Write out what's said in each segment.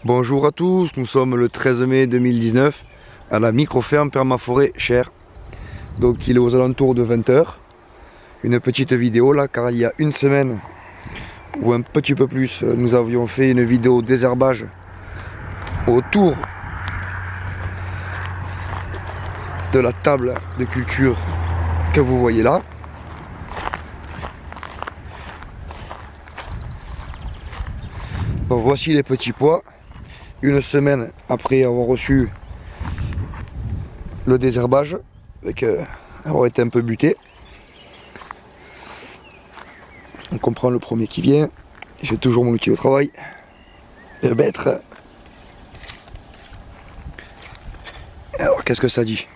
Bonjour à tous, nous sommes le 13 mai 2019 à la micro-ferme Permaforêt Cher. Donc il est aux alentours de 20 h. Une petite vidéo là, car il y a une semaine ou un petit peu plus, nous avions fait une vidéo désherbage autour de la table de culture que vous voyez là. Donc voici les petits pois. Une semaine après avoir reçu le désherbage, avec avoir été un peu buté. On comprend le premier qui vient. J'ai toujours mon outil de travail. Le mettre. Alors qu'est-ce que ça dit?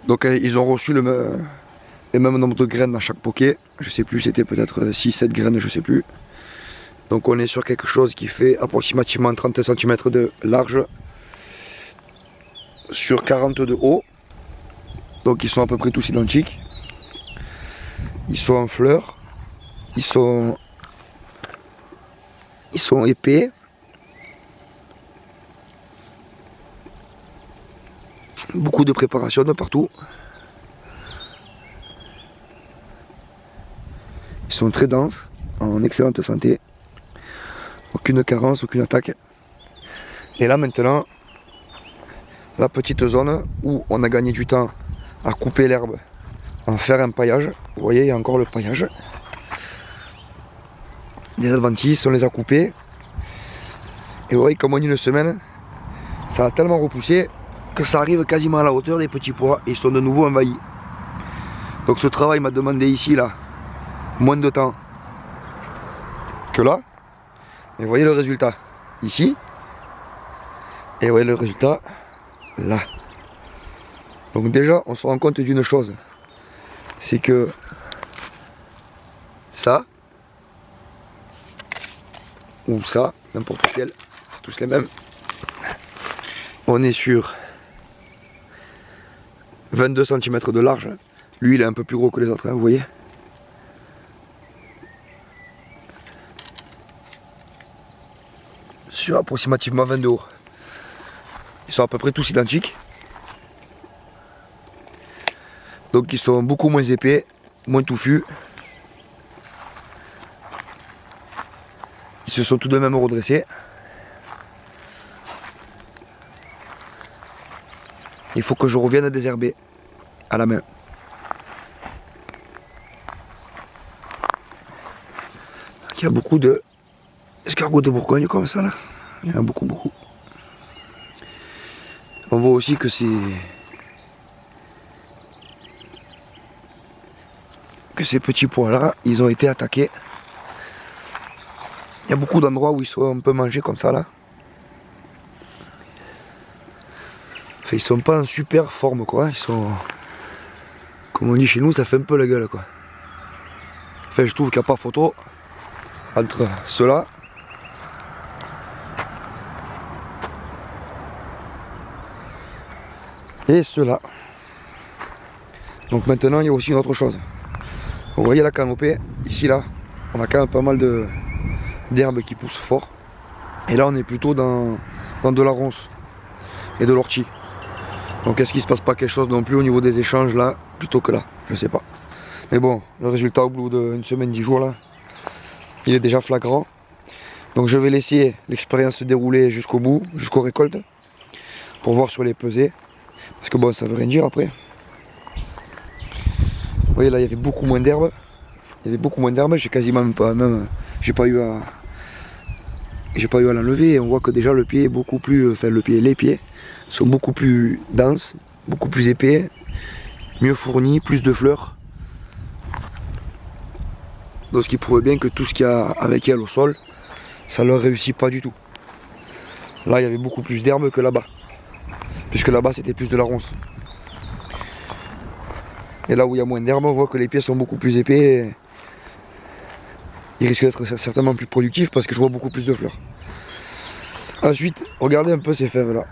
Donc ils ont reçu les mêmes nombres de graines dans chaque poquet. Je sais plus, c'était peut-être 6-7 graines, je sais plus. Donc on est sur quelque chose qui fait approximativement 30 cm de large sur 40 de haut. Donc ils sont à peu près tous identiques. Ils sont en fleurs. Ils sont épais. Beaucoup de préparation de partout. Ils sont très denses, en excellente santé. Aucune carence, aucune attaque. Et là maintenant, la petite zone où on a gagné du temps à couper l'herbe, en faire un paillage. Vous voyez, il y a encore le paillage. Les adventices, on les a coupés. Et vous voyez, comme en une semaine, ça a tellement repoussé que ça arrive quasiment à la hauteur des petits pois et ils sont de nouveau envahis. Donc ce travail m'a demandé ici, là, moins de temps que là. Et vous voyez le résultat ici. Et vous voyez le résultat là. Donc déjà, on se rend compte d'une chose. C'est que ça, ou ça, n'importe lequel, c'est tous les mêmes. On est sur 22 cm de large. Lui, il est un peu plus gros que les autres, hein, vous voyez. Sur approximativement 20 de haut. Ils sont à peu près tous identiques. Donc ils sont beaucoup moins épais, moins touffus. Ils se sont tout de même redressés. Il faut que je revienne à désherber à la main. Il y a beaucoup de escargots de Bourgogne comme ça là. Il y en a beaucoup. On voit aussi que ces petits pois là, ils ont été attaqués. Il y a beaucoup d'endroits où ils sont un peu mangés comme ça là. Enfin, ils sont pas en super forme quoi. Ils sont, comme on dit chez nous, ça fait un peu la gueule quoi. Enfin, je trouve qu'il n'y a pas photo entre ceux-là et ceux-là. Donc maintenant, il y a aussi une autre chose. Vous voyez la canopée, ici là, on a quand même pas mal d'herbes qui poussent fort. Et là, on est plutôt dans de la ronce et de l'ortie. Donc est-ce qu'il se passe pas quelque chose non plus au niveau des échanges là, plutôt que là? Je sais pas. Mais bon, le résultat au bout d'une semaine, 10 jours là, il est déjà flagrant. Donc je vais laisser l'expérience se dérouler jusqu'au bout, jusqu'aux récoltes, pour voir sur les pesées. Parce que bon, ça veut rien dire après. Vous voyez là, il y avait beaucoup moins d'herbes. J'ai quasiment pas, j'ai pas eu à l'enlever. On voit que déjà le pied est beaucoup plus, les pieds sont beaucoup plus denses, beaucoup plus épais, mieux fournis, plus de fleurs. Donc ce qui prouve bien que tout ce qu'il y a avec elle au sol, ça leur réussit pas du tout. Là, il y avait beaucoup plus d'herbes que là-bas, puisque là-bas c'était plus de la ronce. Et là où il y a moins d'herbes, on voit que les pieds sont beaucoup plus épais. Ils risquent d'être certainement plus productifs parce que je vois beaucoup plus de fleurs. Ensuite, regardez un peu ces fèves là.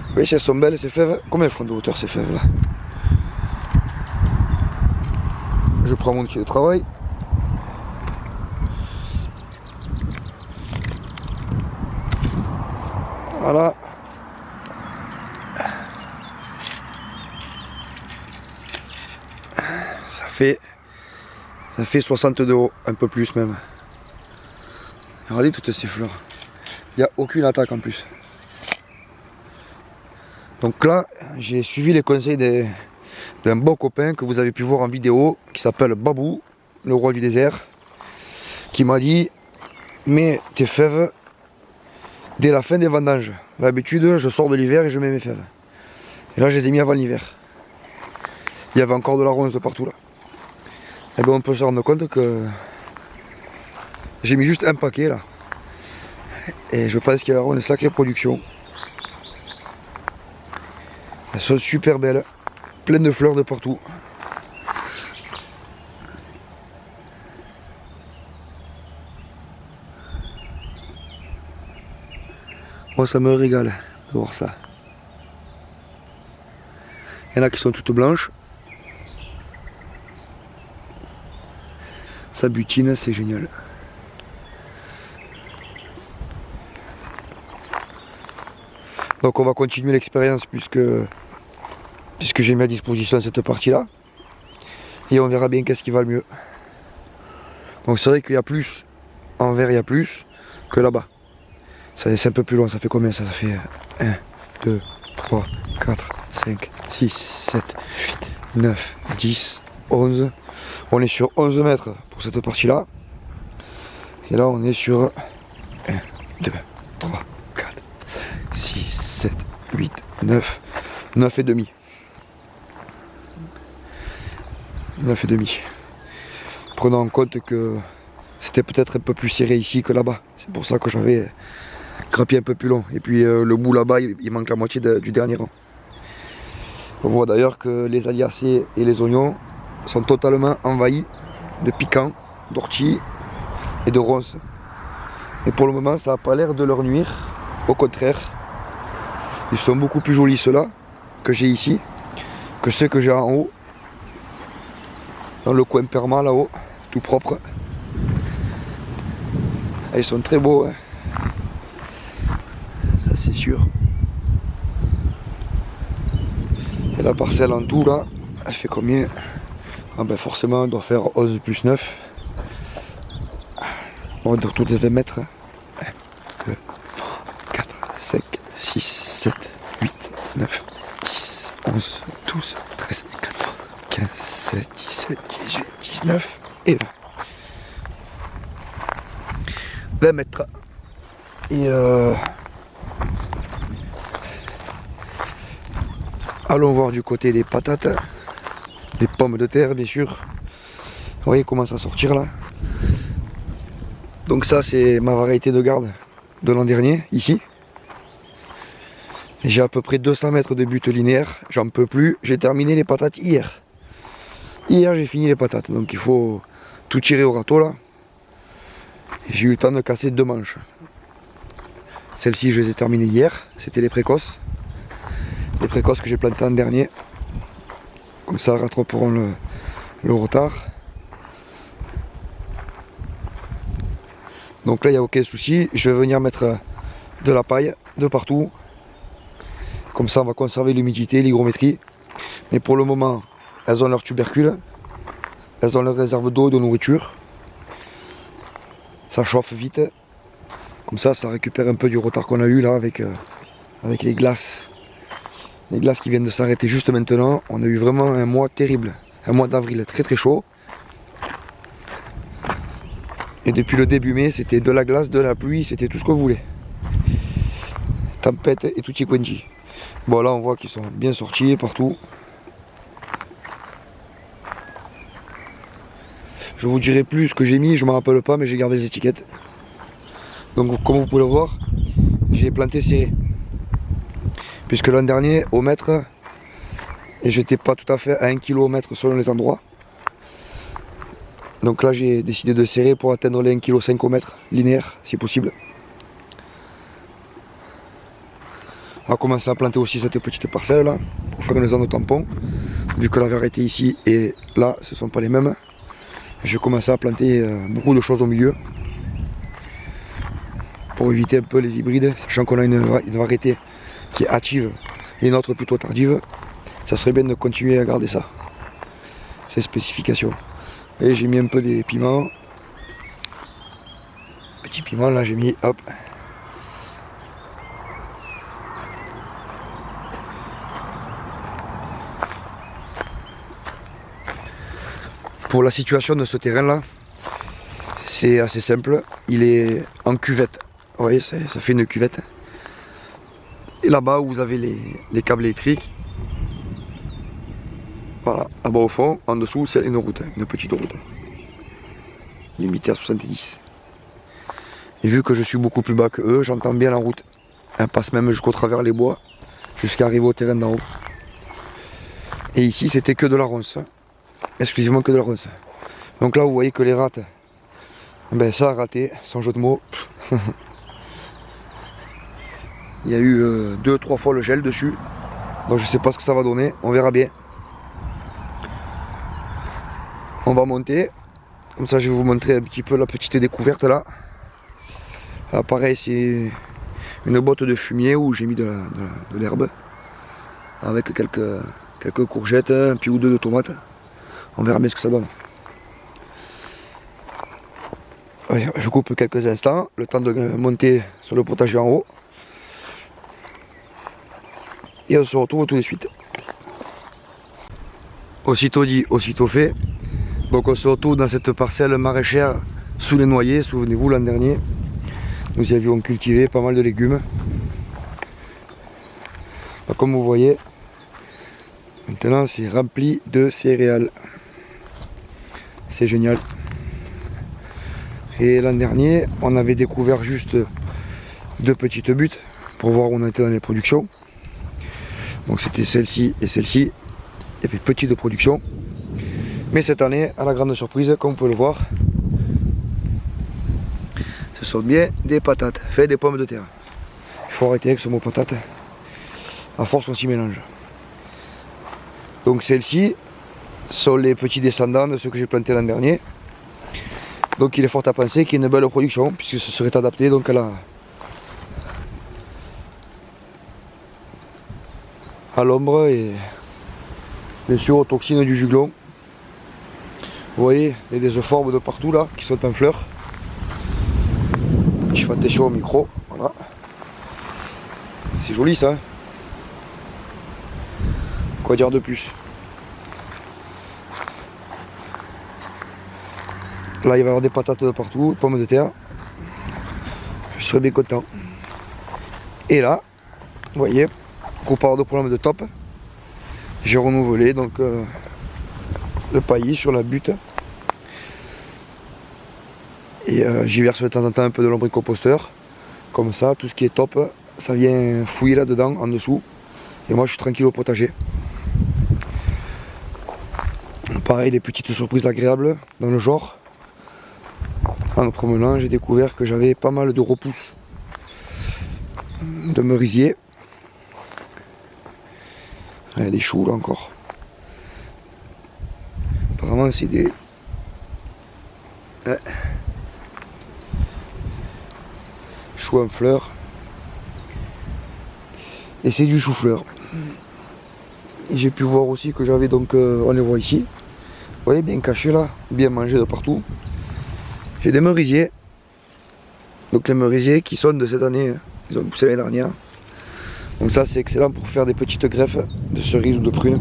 Vous voyez si elles sont belles ces fèves? Combien elles font de hauteur ces fèves là? Je prends mon outil de travail. Voilà. Ça fait 60 de haut, un peu plus même. Regardez toutes ces fleurs. Il n'y a aucune attaque en plus. Donc là, j'ai suivi les conseils d'un bon copain que vous avez pu voir en vidéo, qui s'appelle Babou, le roi du désert, qui m'a dit: mets tes fèves dès la fin des vendanges. D'habitude, je sors de l'hiver et je mets mes fèves. Et là, je les ai mis avant l'hiver. Il y avait encore de la ronce de partout là. Et bien on peut se rendre compte que j'ai mis juste un paquet là. Et je pense qu'il y aura une sacrée production. Elles sont super belles, pleines de fleurs de partout. Moi ça me régale de voir ça. Il y en a qui sont toutes blanches. Ça butine, c'est génial. Donc on va continuer l'expérience puisque j'ai mis à disposition cette partie-là. Et on verra bien qu'est-ce qui va le mieux. Donc c'est vrai qu'il y a plus, en vert il y a plus que là-bas. C'est un peu plus loin, ça fait combien ça? Ça fait 1, 2, 3, 4, 5, 6, 7, 8, 9, 10, 11. On est sur 11 mètres pour cette partie-là. Et là, on est sur 1, 2, 3, 4, 6, 7, 8, 9, 9 et demi. 9 et demi. Prenons en compte que c'était peut-être un peu plus serré ici que là-bas. C'est pour ça que j'avais grappé un peu plus long. Et puis le bout là-bas, il manque la moitié du dernier rang. On voit d'ailleurs que les aliacées et les oignons sont totalement envahis de piquants, d'orties et de ronces. Et pour le moment, ça n'a pas l'air de leur nuire. Au contraire, ils sont beaucoup plus jolis ceux-là que j'ai ici, que ceux que j'ai en haut, dans le coin perma là-haut, tout propre. Et ils sont très beaux, hein. Ça c'est sûr. Et la parcelle en tout là, elle fait combien? Ah ben forcément, on doit faire 11 plus 9. On doit toutes les 20 mètres. 1, 2, 4, 5, 6, 7, 8, 9, 10, 11, 12, 13, 14, 15, 16, 17, 18, 19 et 20. 20 mètres. Et allons voir du côté des patates. Des pommes de terre bien sûr. Vous voyez comment ça sortir là. Donc ça c'est ma variété de garde de l'an dernier ici. J'ai à peu près 200 mètres de butte linéaire. J'en peux plus. J'ai terminé les patates hier. Hier j'ai fini les patates. Donc il faut tout tirer au râteau là. J'ai eu le temps de casser 2 manches. Celles-ci je les ai terminées hier. C'était les précoces. Les précoces que j'ai plantées en dernier. Comme ça, rattraperont le retard. Donc là, il n'y a aucun souci. Je vais venir mettre de la paille de partout. Comme ça, on va conserver l'humidité, l'hygrométrie. Mais pour le moment, elles ont leur tubercule. Elles ont leur réserve d'eau et de nourriture. Ça chauffe vite. Comme ça, ça récupère un peu du retard qu'on a eu là avec les glaces. Les glaces qui viennent de s'arrêter juste maintenant. On a eu vraiment un mois terrible. Un mois d'avril très très chaud. Et depuis le début mai, c'était de la glace, de la pluie, c'était tout ce que vous voulez. Tempête et tutti quanti. Bon là on voit qu'ils sont bien sortis partout. Je vous dirai plus ce que j'ai mis, je ne me rappelle pas, mais j'ai gardé les étiquettes. Donc comme vous pouvez le voir, j'ai planté serré. Puisque l'an dernier, au mètre, et j'étais pas tout à fait à 1 kg au mètre selon les endroits. Donc là j'ai décidé de serrer pour atteindre les 1,5 kg au mètre linéaire, si possible. On va commencer à planter aussi cette petite parcelle là, pour faire une zone de tampon. Vu que la variété ici et là, ce ne sont pas les mêmes. Je vais commencer à planter beaucoup de choses au milieu. pour éviter un peu les hybrides, sachant qu'on a une variété qui est hâtive et une autre plutôt tardive, ça serait bien de continuer à garder ça, ces spécifications. Et j'ai mis un peu des piments, petits piments là j'ai mis, hop. Pour la situation de ce terrain là, c'est assez simple, il est en cuvette, vous voyez ça fait une cuvette. Et là-bas où vous avez les câbles électriques, voilà, là-bas au fond, en dessous c'est une route, une petite route, limitée à 70. Et vu que je suis beaucoup plus bas que eux, j'entends bien la route, elle passe même jusqu'au travers les bois, jusqu'à arriver au terrain d'en haut. Et ici c'était que de la ronce, exclusivement que de la ronce. Donc là vous voyez que les rats, ben ça a raté, sans jeu de mots. Il y a eu 2-3 fois le gel dessus, donc je sais pas ce que ça va donner, on verra bien. On va monter, comme ça je vais vous montrer un petit peu la petite découverte là. Là pareil c'est une botte de fumier où j'ai mis de l'herbe, avec quelques courgettes, un pied ou deux de tomates. On verra bien ce que ça donne. Ouais, je coupe quelques instants, le temps de monter sur le potager en haut. Et on se retrouve tout de suite. Aussitôt dit, aussitôt fait. Donc on se retrouve dans cette parcelle maraîchère sous les noyers. Souvenez-vous, l'an dernier, nous y avions cultivé pas mal de légumes. Donc, comme vous voyez, maintenant c'est rempli de céréales. C'est génial. Et l'an dernier, on avait découvert juste 2 petites buttes pour voir où on était dans les productions. Donc c'était celle-ci et celle-ci. Il y avait petit de production. Mais cette année, à la grande surprise, comme vous pouvez le voir, ce sont bien des patates, fait des pommes de terre. Il faut arrêter avec ce mot patate. À force, on s'y mélange. Donc celles-ci sont les petits descendants de ceux que j'ai plantés l'an dernier. Donc il est fort à penser qu'il y ait une belle production, puisque ce serait adapté donc à l'ombre et bien sûr aux toxines du juglon. Vous voyez, il y a des euphorbes de partout là qui sont en fleurs. Je fais attention au micro, voilà. C'est joli ça. Quoi dire de plus? Là il va y avoir des patates de partout, pommes de terre. Je serais bien content. Et là, vous voyez, comparé de problème de top, j'ai renouvelé donc le paillis sur la butte. Et j'y verse de temps en temps un peu de lombricomposteur. Comme ça, tout ce qui est top, ça vient fouiller là-dedans, en dessous. Et moi je suis tranquille au potager. Pareil, des petites surprises agréables dans le genre. En me promenant, j'ai découvert que j'avais pas mal de repousses de merisier. Il y a des choux là encore. Apparemment c'est des... Ouais. Choux en fleurs. Et c'est du chou-fleur. Et j'ai pu voir aussi que j'avais donc, on les voit ici. Vous voyez, bien cachés là, bien mangés de partout. J'ai des merisiers. Donc les merisiers qui sont de cette année, ils ont poussé l'année dernière. Donc ça c'est excellent pour faire des petites greffes de cerises ou de prunes.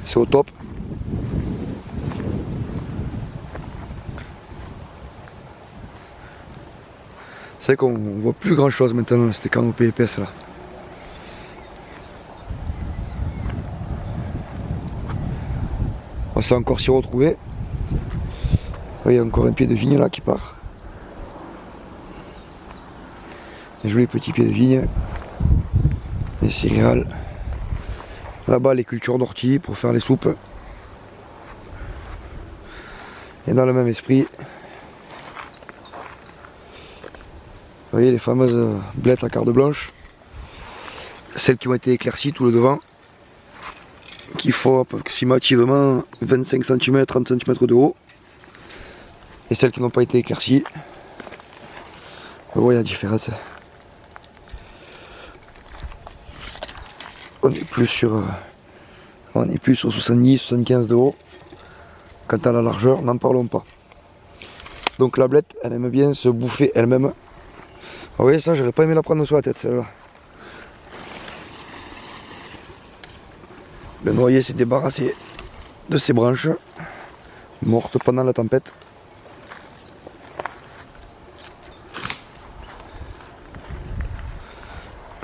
C'est au top. C'est vrai qu'on voit plus grand chose maintenant dans cette canopée épaisse là. On s'est encore s'y retrouver. Il y a encore un pied de vigne là qui part. Un joli petit pied de vigne. Les céréales. Là-bas les cultures d'ortie pour faire les soupes. Et dans le même esprit, vous voyez les fameuses blettes à carde blanche. Celles qui ont été éclaircies tout le devant. Qui font approximativement 25 cm, 30 cm de haut. Et celles qui n'ont pas été éclaircies, Vous voyez la différence. On est plus sur 70-75 de haut. Quant à la largeur, n'en parlons pas. Donc la blette, elle aime bien se bouffer elle-même. Vous voyez ça, j'aurais pas aimé la prendre sur la tête celle-là. Le noyer s'est débarrassé de ses branches, mortes pendant la tempête.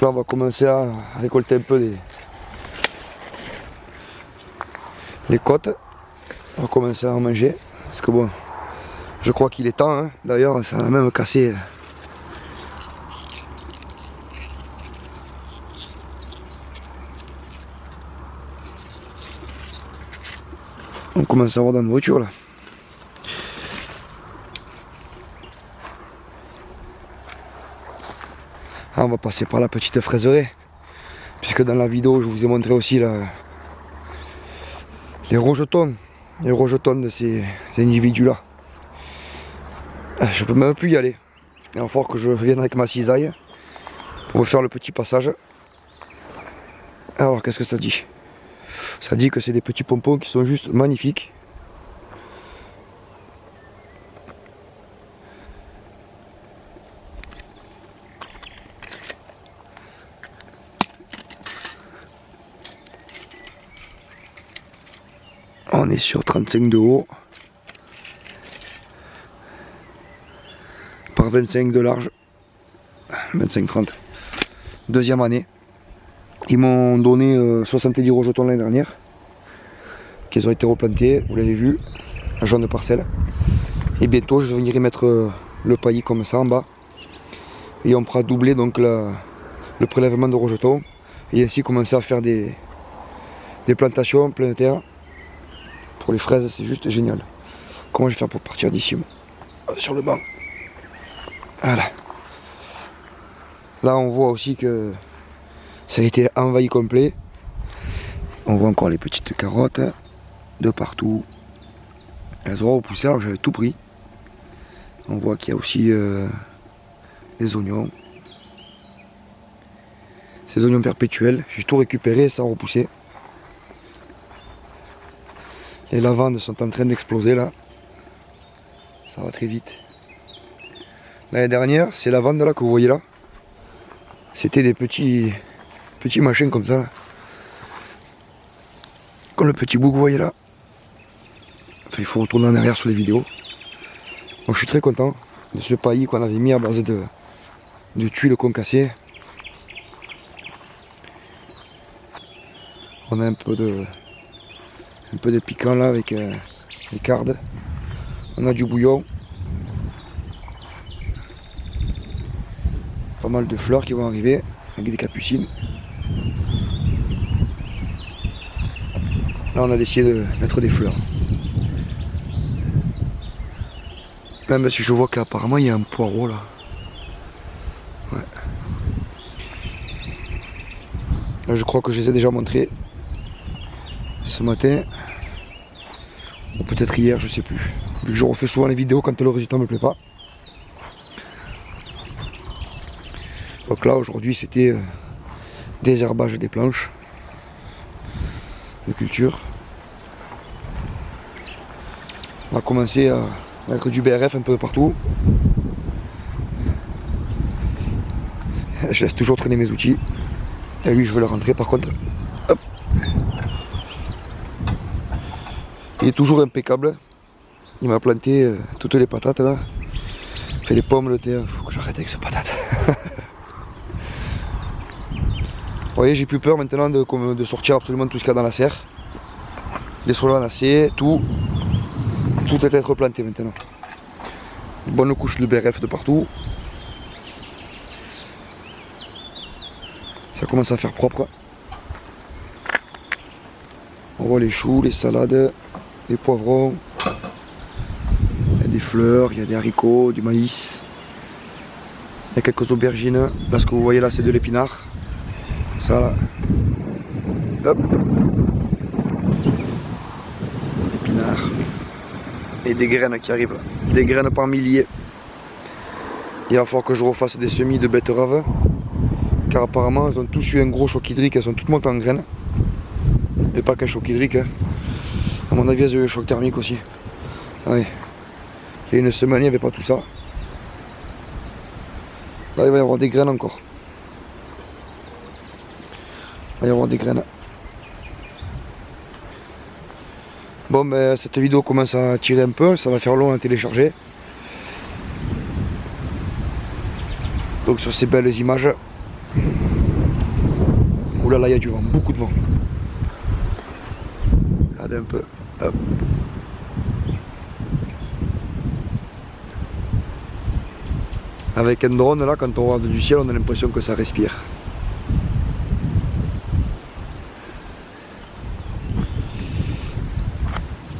Là on va commencer à récolter un peu les côtes. On va commencer à en manger. Parce que bon, je crois qu'il est temps, hein. D'ailleurs ça a même cassé. On commence à avoir de la nourriture là. Ah, on va passer par la petite fraiserie. Puisque dans la vidéo je vous ai montré aussi les rejetons. Les rejetons de ces individus là. Je peux même plus y aller. Il va falloir que je vienne avec ma cisaille pour faire le petit passage. Alors qu'est-ce que ça dit? Ça dit que c'est des petits pompons qui sont juste magnifiques. On est sur 35 de haut par 25 de large, 25-30. Deuxième année. Ils m'ont donné 70 rejetons l'année dernière, qui ont été replantés, vous l'avez vu, à jaune de parcelle. Et bientôt je vais venir y mettre le paillis comme ça en bas. Et on pourra doubler donc le prélèvement de rejetons. Et ainsi commencer à faire des plantations en pleine terre. Pour les fraises, c'est juste génial. Comment je vais faire pour partir d'ici sur le banc? Voilà. Là on voit aussi que ça a été envahi complet. On voit encore les petites carottes de partout. Elles auront repoussé alors que j'avais tout pris. On voit qu'il y a aussi des oignons. Ces oignons perpétuels, j'ai tout récupéré et ça a repoussé. Les lavandes sont en train d'exploser là. Ça va très vite. L'année dernière, ces lavandes là que vous voyez là, c'était des petits machins comme ça là. Comme le petit bout que vous voyez là. Enfin, il faut retourner en arrière sur les vidéos. Donc je suis très content de ce paillis qu'on avait mis à base de tuiles concassées. On a un peu de piquant là avec les cardes. On a du bouillon. Pas mal de fleurs qui vont arriver avec des capucines. Là on a décidé de mettre des fleurs. Même si je vois qu'apparemment il y a un poireau là. Ouais. Là je crois que je les ai déjà montrés ce matin. Ou peut-être hier, je sais plus. Vu que je refais souvent les vidéos quand le résultat me plaît pas. Donc là aujourd'hui c'était désherbage des planches de culture. On va commencer à mettre du BRF un peu partout. Je laisse toujours traîner mes outils. Et lui je veux le rentrer par contre. Hop. Il est toujours impeccable. Il m'a planté toutes les patates là. Fait les pommes de terre. Faut que j'arrête avec ces patates. Vous voyez, j'ai plus peur maintenant de sortir absolument tout ce qu'il y a dans la serre. Les solanacées, tout est à être replanté maintenant. Une bonne couche de BRF de partout. Ça commence à faire propre. On voit les choux, les salades, les poivrons. Il y a des fleurs, il y a des haricots, du maïs. Il y a quelques aubergines. Là, ce que vous voyez là, c'est de l'épinard. Ça là. Hop. Épinard. Et des graines qui arrivent. Des graines par milliers. Il va falloir que je refasse des semis de betteraves. Car apparemment elles ont tous eu un gros choc hydrique, elles sont toutes montées en graines. Et pas qu'un choc hydrique, hein. À mon avis elles ont eu un choc thermique aussi. Ah oui. Il y a une semaine il n'y avait pas tout ça. Là il va y avoir des graines encore. Il va y avoir des graines. Bon ben cette vidéo commence à tirer un peu, ça va faire long à télécharger. Donc sur ces belles images. Ouh là là, il y a du vent, beaucoup de vent. Regardez un peu. Hop. Avec un drone là, quand on regarde du ciel, on a l'impression que ça respire.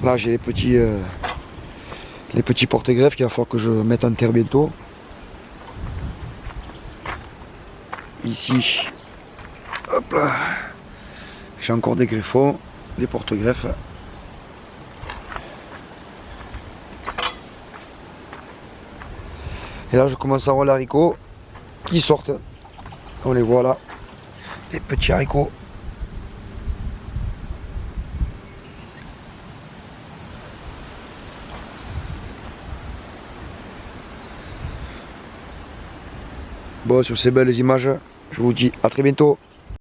Là j'ai les petits porte-greffes qu'il va falloir que je mette en terre bientôt. Ici, hop là, j'ai encore des greffons, des porte-greffes. Et là je commence à voir les haricots qui sortent. On les voit là, les petits haricots. Bon, sur ces belles images, je vous dis à très bientôt.